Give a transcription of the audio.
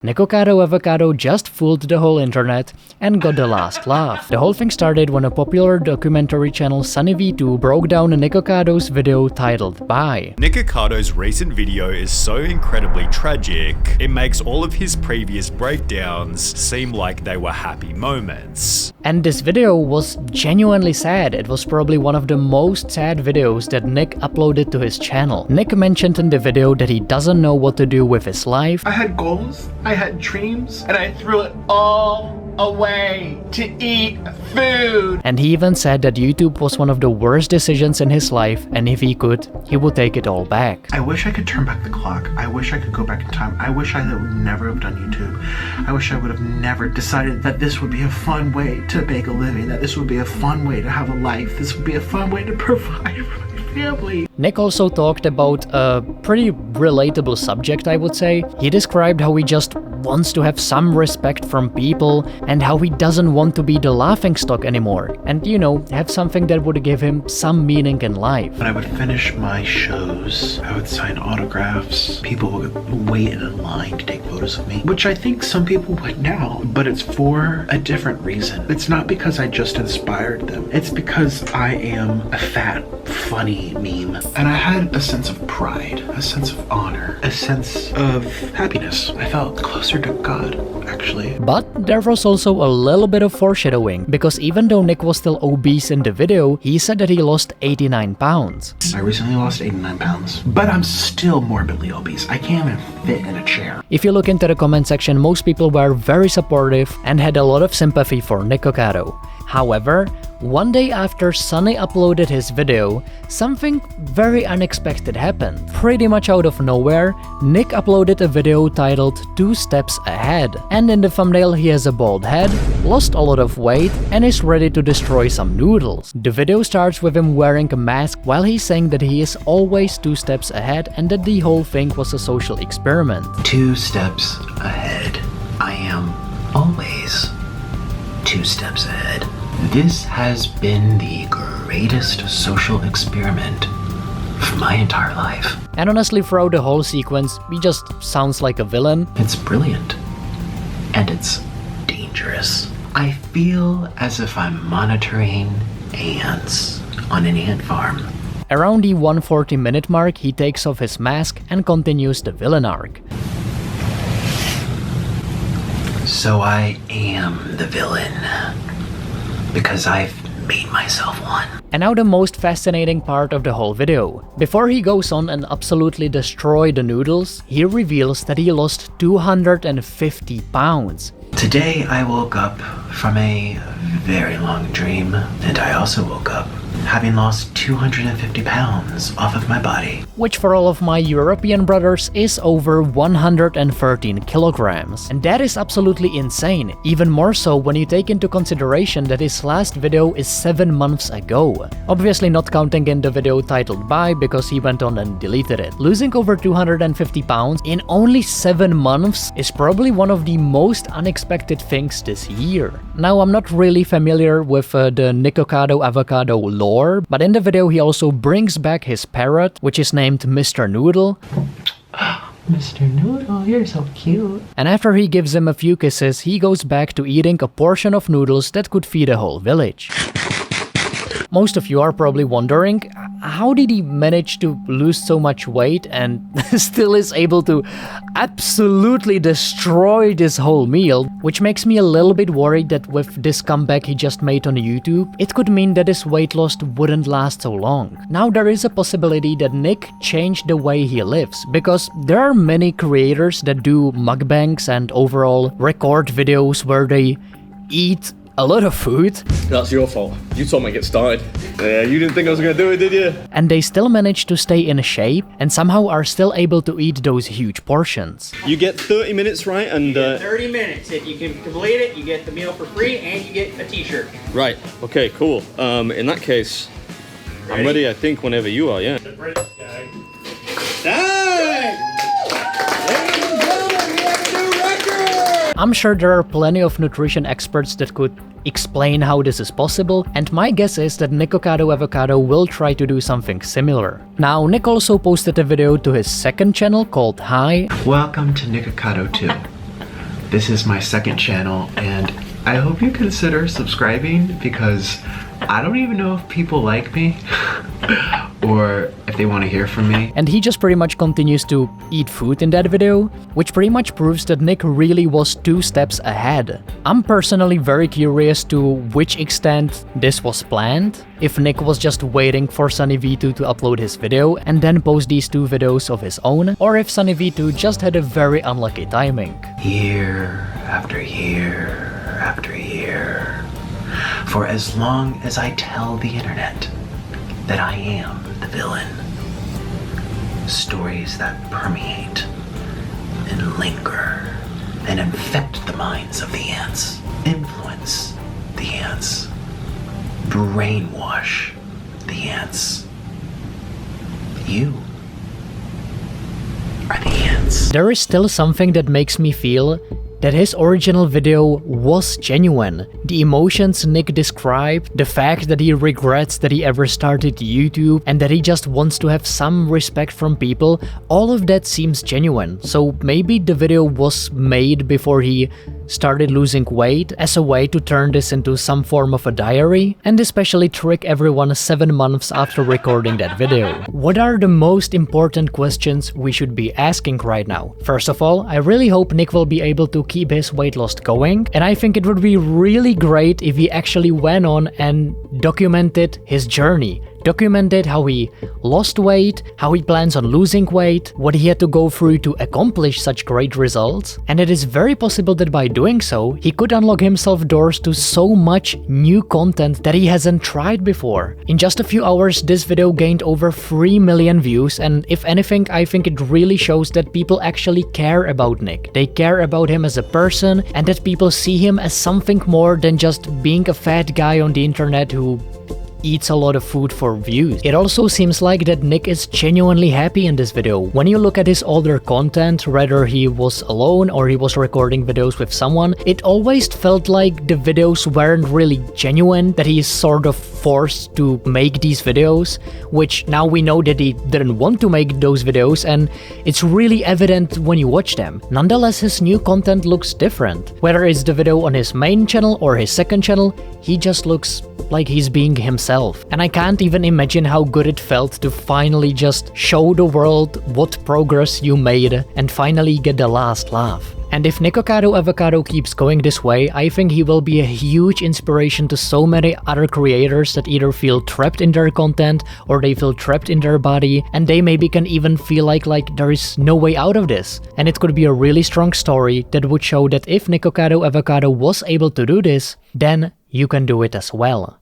Nikocado Avocado just fooled the whole internet and got the last laugh. The whole thing started when a popular documentary channel Sunny V2 broke down Nikocado's video titled Bye. Nikocado's recent video is so incredibly tragic, it makes all of his previous breakdowns seem like they were happy moments. And this video was genuinely sad. It was probably one of the most sad videos that Nick uploaded to his channel. Nick mentioned in the video that he doesn't know what to do with his life. I had goals, I had dreams, and I threw it all away to eat food. And he even said that YouTube was one of the worst decisions in his life, and if he could, he would take it all back. I wish I could turn back the clock. I wish I could go back in time. I wish I would never have done YouTube. I wish I would have never decided that this would be a fun way to make a living, that this would be a fun way to have a life, this would be a fun way to provide for my family. Nick also talked about a pretty relatable subject, I would say. He described how he just wants to have some respect from people and how he doesn't want to be the laughingstock anymore and, you know, have something that would give him some meaning in life. When I would finish my shows, I would sign autographs. People would wait in a line to take photos of me, which I think some people would now, but it's for a different reason. It's not because I just inspired them. It's because I am a fat, funny meme. And I had a sense of pride, a sense of honor, a sense of happiness. I felt closer to God, actually. But there was also a little bit of foreshadowing, because even though Nick was still obese in the video, he said that he lost 89 pounds. I recently lost 89 pounds, but I'm still morbidly obese. I can't even fit in a chair. If you look into the comment section, most people were very supportive and had a lot of sympathy for Nikocado. However, one day after Sunny uploaded his video, something very unexpected happened. Pretty much out of nowhere, Nick uploaded a video titled 2 Steps Ahead. And in the thumbnail he has a bald head, lost a lot of weight, and is ready to destroy some noodles. The video starts with him wearing a mask while he's saying that he is always 2 steps ahead and that the whole thing was a social experiment. 2 steps ahead. I am always 2 steps ahead. This has been the greatest social experiment of my entire life. And honestly, throughout the whole sequence, he just sounds like a villain. It's brilliant. And it's dangerous. I feel as if I'm monitoring ants on an ant farm. Around the 140-minute mark, he takes off his mask and continues the villain arc. So I am the villain. Because I've made myself one. And now the most fascinating part of the whole video. Before he goes on and absolutely destroy the noodles, he reveals that he lost 250 pounds. Today I woke up from a very long dream, and I also woke up having lost 250 pounds off of my body. Which for all of my European brothers is over 113 kilograms. And that is absolutely insane, even more so when you take into consideration that his last video is 7 months ago. Obviously not counting in the video titled Bye because he went on and deleted it. Losing over 250 pounds in only 7 months is probably one of the most unexpected things this year. Now I'm not really familiar with the Nikocado Avocado lore, but in the video he also brings back his parrot, which is named Mr. Noodle. Mr. Noodle, you're so cute. And after he gives him a few kisses, he goes back to eating a portion of noodles that could feed a whole village. Most of you are probably wondering, how did he manage to lose so much weight and still is able to absolutely destroy this whole meal? Which makes me a little bit worried that with this comeback he just made on YouTube, it could mean that his weight loss wouldn't last so long. Now there is a possibility that Nick changed the way he lives, because there are many creators that do mukbangs and overall record videos where they eat a lot of food. That's your fault. You told me to get started. Yeah, you didn't think I was gonna do it, did you? And they still manage to stay in shape and somehow are still able to eat those huge portions. You get 30 minutes, right? And 30 minutes. If you can complete it, you get the meal for free and you get a t-shirt. right. Okay, cool. In that case, I'm ready, I think, whenever you are, yeah. Dang! I'm sure there are plenty of nutrition experts that could explain how this is possible, and my guess is that Nikocado Avocado will try to do something similar. Now, Nick also posted a video to his second channel called Hi. Welcome to Nikocado 2. This is my second channel, and I hope you consider subscribing because I don't even know if people like me or if they want to hear from me. And he just pretty much continues to eat food in that video, which pretty much proves that Nick really was 2 steps ahead. I'm personally very curious to which extent this was planned, if Nick was just waiting for SunnyV2 to upload his video and then post these 2 videos of his own, or if SunnyV2 just had a very unlucky timing. Year after year after year, for as long as I tell the internet that I am the villain, stories that permeate and linger and infect the minds of the ants, influence the ants, brainwash the ants. You are the ants. There is still something that makes me feel that his original video was genuine. The emotions Nick described, the fact that he regrets that he ever started YouTube, and that he just wants to have some respect from people, all of that seems genuine. So maybe the video was made before he started losing weight as a way to turn this into some form of a diary, and especially trick everyone 7 months after recording that video. What are the most important questions we should be asking right now? First of all, I really hope Nick will be able to keep his weight loss going, and I think it would be really great if he actually went on and documented his journey. Documented how he lost weight, how he plans on losing weight, what he had to go through to accomplish such great results. And it is very possible that by doing so, he could unlock himself doors to so much new content that he hasn't tried before. In just a few hours, this video gained over 3 million views, and if anything, I think it really shows that people actually care about Nick. They care about him as a person, and that people see him as something more than just being a fat guy on the internet who eats a lot of food for views. It also seems like that Nick is genuinely happy in this video. When you look at his older content, whether he was alone or he was recording videos with someone, it always felt like the videos weren't really genuine, that he is sort of forced to make these videos, which now we know that he didn't want to make those videos, and it's really evident when you watch them. Nonetheless, his new content looks different. Whether it's the video on his main channel or his second channel, he just looks like he's being himself. And I can't even imagine how good it felt to finally just show the world what progress you made and finally get the last laugh. And if Nikocado Avocado keeps going this way, I think he will be a huge inspiration to so many other creators that either feel trapped in their content or they feel trapped in their body, and they maybe can even feel like there is no way out of this. And it could be a really strong story that would show that if Nikocado Avocado was able to do this, then you can do it as well.